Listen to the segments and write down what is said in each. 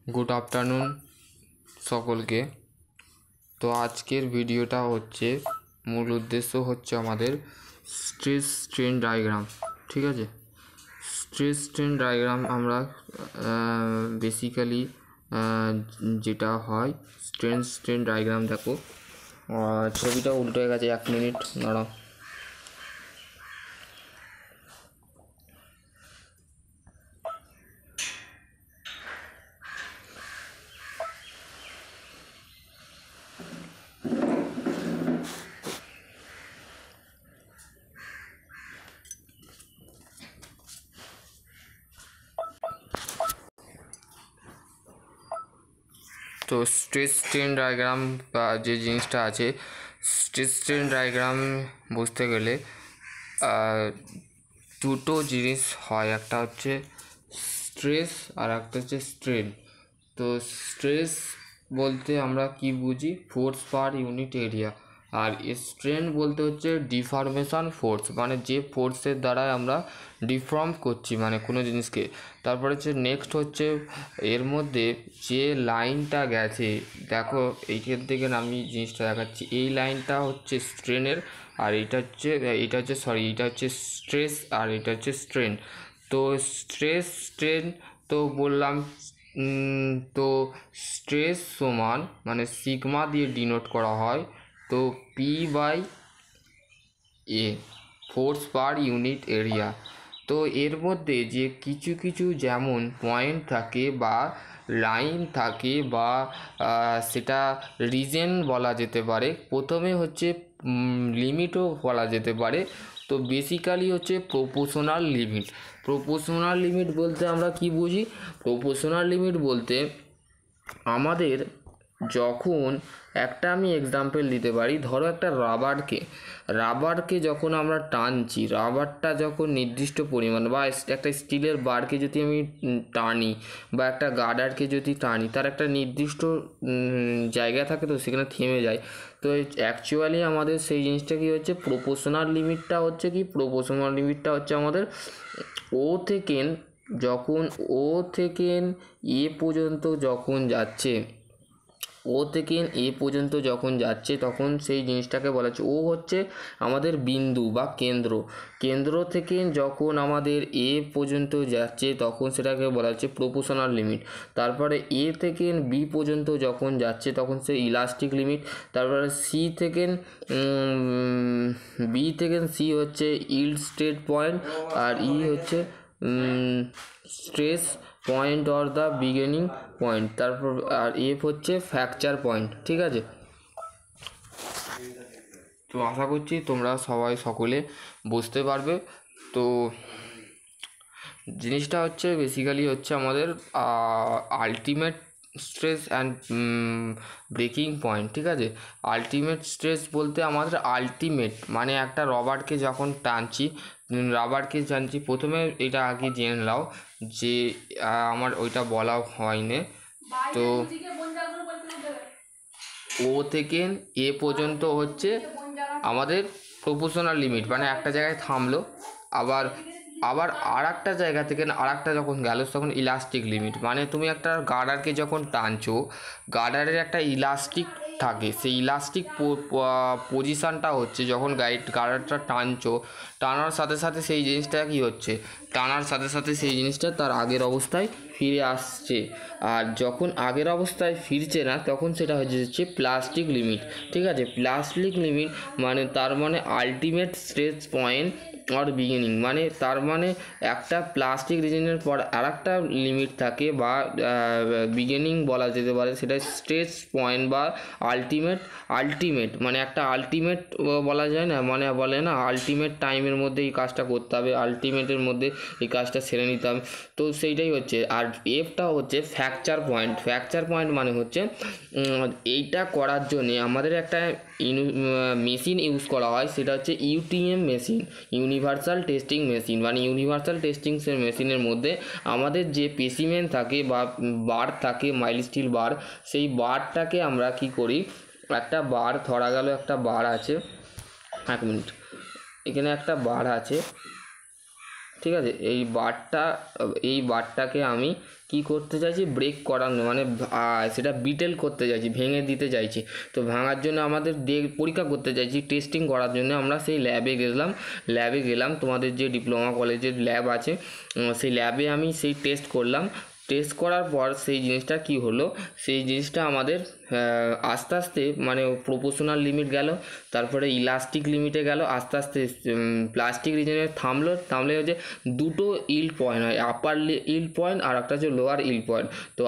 Good afternoon সকলকে। তো আজকের ভিডিওটা হচ্ছে মূল উদ্দেশ্য হচ্ছে আমাদের স্ট্রেস স্ট্রেন ডায়াগ্রাম। ঠিক আছে, স্ট্রেস স্ট্রেন ডায়াগ্রাম আমরা বেসিক্যালি যেটা হয় স্ট্রেন ডায়াগ্রাম। দেখো ছবিটা উল্টো হয়ে গেছে, 1 মিনিট দাঁড়াও। তো স্ট্রেস স্ট্রেন ডায়াগ্রাম বা যে জিনিসটা আছে, স্ট্রেস স্ট্রেন ডায়াগ্রাম বুঝতে গেলে দুটো জিনিস হয়, একটা হচ্ছে স্ট্রেস আর একটা হচ্ছে স্ট্রেন। তো স্ট্রেস বলতে আমরা কি বুঝি? Force per unit area. আর স্ট্রেন বলতে হচ্ছে ডিফর্মেশন ফোর্স, মানে যে ফোর্সের দ্বারা আমরা ডিফর্ম করছি মানে কোনো জিনিসকে। তারপরে হচ্ছে নেক্সট হচ্ছে এর মধ্যে যে লাইনটা গেছে, দেখো এইখান থেকে আমি জিনিসটা দেখাচ্ছি। এই লাইনটা হচ্ছে স্ট্রেনের, আর এটা হচ্ছে এটা হচ্ছে স্ট্রেস, আর এটা হচ্ছে স্ট্রেন। তো স্ট্রেস স্ট্রেন তো বললাম। তো স্ট্রেস সমান মানে সিগমা দিয়ে ডিনোট করা হয়। তো p by a, force per unit area. তো এর মধ্যে যে কিছু কিছু যেমন পয়েন্ট থাকে বা লাইন থাকে বা সেটা রিজন বলা যেতে পারে, প্রথমে হচ্ছে লিমিটও বলা যেতে পারে। তো বেসিক্যালি হচ্ছে প্রপোর্শনাল লিমিট। প্রপোর্শনাল লিমিট বলতে আমরা কি বুঝি? প্রপোর্শনাল লিমিট বলতে আমাদের যখন একটা আমি এক্সাম্পল দিতে পারি, ধরো একটা রাবারকে যখন আমরা টানছি, রাবারটা যখন নির্দিষ্ট পরিমাণ বা একটা স্টিলের বারকে যদি আমি টানি বা একটা গার্ডারকে যদি টানি, তার একটা নির্দিষ্ট জায়গা থাকে, তো সেখানে থেমে যায়। তো অ্যাকচুয়ালি আমাদের সেই জিনিসটা কি হচ্ছে, প্রপোর্শনাল লিমিটটা হচ্ছে কি, প্রপোর্শনাল লিমিটটা হচ্ছে আমাদের ও থেকে যখন ও থেকে এ পর্যন্ত যখন যাচ্ছে, ও থেকে এ পর্যন্ত যখন যাচ্ছে তখন সেই জিনিসটাকে বলা হচ্ছে, ও হচ্ছে আমাদের বিন্দু বা কেন্দ্র থেকে যখন আমাদের এ পর্যন্ত যাচ্ছে তখন সেটাকে বলা হচ্ছে প্রপোর্শনাল লিমিট। তারপরে এ থেকে বি পর্যন্ত যখন যাচ্ছে তখন সে ইলাস্টিক লিমিট। তারপরে বি থেকে সি হচ্ছে ইল্ড স্টেট পয়েন্ট, আর ই হচ্ছে stress point or the beginning point. তারপর আর এফ হচ্ছে ফ্র্যাকচার পয়েন্ট। ঠিক আছে, তো আশা করছি তোমরা সকলে বুঝতে পারবে। তো জিনিসটা হচ্ছে বেসিক্যালি হচ্ছে আমাদের ultimate stress and breaking point. ঠিক আছে, আলটিমেট স্ট্রেস বলতে আমাদের আলটিমেট মানে একটা রবারকে যখন টানছি, প্রথমে এটা আগে জেনে নাও যে আমার ওইটা বলা হয়নি। তো ও থেকে এ পর্যন্ত হচ্ছে আমাদের প্রপোর্শনাল লিমিট, মানে একটা জায়গায় থামলো, আবার আবার আর একটা জায়গা থেকে আর একটা যখন গেল তখন ইলাস্টিক লিমিট। মানে তুমি একটা গার্ডারকে যখন টানছো, গার্ডারের একটা ইলাস্টিক থাকে, সেই ইলাস্টিক পজিশানটা হচ্ছে যখন গার্ডারটা টানার সাথে সাথে সেই জিনিসটা কি হচ্ছে, টানার সাথে সাথে সেই জিনিসটা তার আগের অবস্থায় ফিরে আসছে। আর যখন আগের অবস্থায় ফিরছে না তখন সেটা হচ্ছে প্লাস্টিক লিমিট। ঠিক আছে, প্লাস্টিক লিমিট মানে তার মানে ultimate stress point or beginning, মানে তার মানে একটা প্লাস্টিক রিজনের পর আর একটা লিমিট থাকে বা বিগিনিং বলা যেতে পারে, সেটা স্ট্রেস পয়েন্ট বা আলটিমেট মানে একটা আলটিমেট বলা যায় না, মানে বলে না আলটিমেট টাইমের মধ্যে এই কাজটা করতে হবে, আলটিমেটের মধ্যে এই কাজটা সেরে নিতে হবে। তো সেইটাই হচ্ছে। আর এফটা হচ্ছে ফ্র্যাকচার পয়েন্ট মানে হচ্ছে এইটা করার জন্যে আমাদের একটা মেশিন ইউজ করা হয়, সেটা হচ্ছে UTM machine, universal testing machine. মানে ইউনিভার্সাল টেস্টিং মেশিনের মধ্যে আমাদের যে স্পেসিমেন থাকে বা বার থাকে, মাইল স্টিল বার, সেই বারটাকে আমরা কি করি, একটা বার ধরা গেল, একটা বার আছে, 1 মিনিট, এখানে একটা বার আছে। ঠিক আছে, এই বারটাকে আমি কি করতে চাইছি, ব্রেক করানো মানে সেটা বিটেল করতে চাইছি, ভেঙে দিতে চাইছি। তো ভাঙার জন্য আমাদের পরীক্ষা করতে চাইছি, টেস্টিং করার জন্য আমরা সেই ল্যাবে গেলাম তোমাদের যে ডিপ্লোমা কলেজের ল্যাব আছে, সেই ল্যাবে আমি সেই টেস্ট করলাম। টেস্ট করার পর সেই জিনিসটা কি হলো, সেই জিনিসটা আমাদের আস্তে আস্তে মানে প্রপোর্শনাল লিমিট গেল, তারপরে ইলাস্টিক লিমিটে গেল, আস্তে আস্তে প্লাস্টিক রিজনে থামলে হচ্ছে দুটো ইল্ড পয়েন্ট হয়, আপার ইল্ড পয়েন্ট আর একটা হচ্ছে লোয়ার ইল্ড পয়েন্ট। তো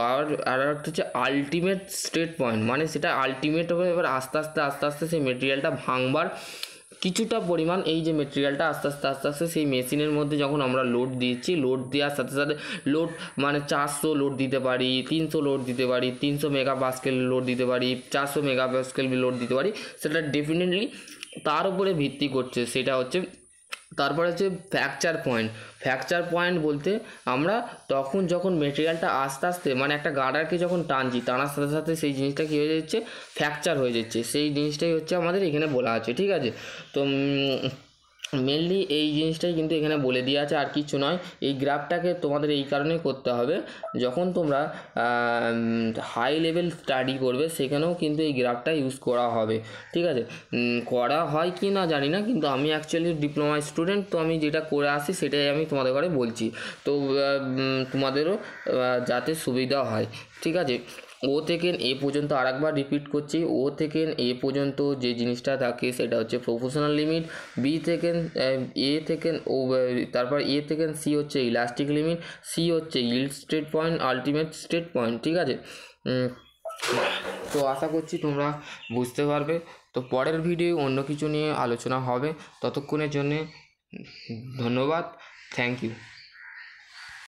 আর একটা হচ্ছে আলটিমেট স্ট্রেট পয়েন্ট, মানে সেটা আলটিমেট হবে। এবার আস্তে আস্তে সেই মেটেরিয়ালটা ভাঙবার কিছুটা পরিমাণ, এই যে মেটেরিয়ালটা আস্তে আস্তে সেই মেশিনের মধ্যে যখন আমরা লোড দিচ্ছি, লোড দেওয়ার সাথে সাথে লোড মানে 400 লোড দিতে পারি, 300 লোড দিতে পারি, 300 মেগাপাস্কেল লোড দিতে পারি, 400 মেগাপাস্কেল লোড দিতে পারি, সেটা ডেফিনেটলি তার উপরে ভিত্তি করছে। সেটা হচ্ছে তারপরে হচ্ছে ফ্র্যাকচার পয়েন্ট বলতে আমরা তখন যখন মেটেরিয়ালটা আস্তে আস্তে মানে একটা গার্ডারকে যখন টানার সাথে সাথে সেই জিনিসটা কী হয়ে যাচ্ছে, ফ্র্যাকচার হয়ে যাচ্ছে, সেই জিনিসটাই হচ্ছে আমাদের এখানে বলা আছে। ঠিক আছে, তো মেনলি এই জিনিসটাই কিন্তু এখানে বলে দেওয়া আছে, আর কিছু নয়। এই গ্রাফটাকে তোমাদের এই কারণেই করতে হবে, যখন তোমরা হাই লেভেল স্টাডি করবে সেখানেও কিন্তু এই গ্রাফটা ইউজ করা হবে। ঠিক আছে, করা হয় কি না জানি না, কিন্তু আমি অ্যাকচুয়ালি ডিপ্লোমা স্টুডেন্ট, তো আমি যেটা করে আসি সেটাই আমি তোমাদের ঘরে বলছি, তো তোমাদেরও যাতে সুবিধা হয়। ঠিক আছে, ও থেকে এ পর্যন্ত আরেকবার রিপিট করছি, ও থেকে এ পর্যন্ত যে জিনিসটা থাকে সেটা হচ্ছে প্রপোর্শনাল লিমিট, বি থেকে এ থেকে ও, তারপর এ থেকে সি হচ্ছে ইলাস্টিক লিমিট, সি হচ্ছে yield state point, ultimate state point. ঠিক আছে, তো আশা করছি তোমরা বুঝতে পারবে। তো পরের ভিডিও অন্য কিছু নিয়ে আলোচনা হবে, ততক্ষণের জন্যে ধন্যবাদ, থ্যাংক ইউ।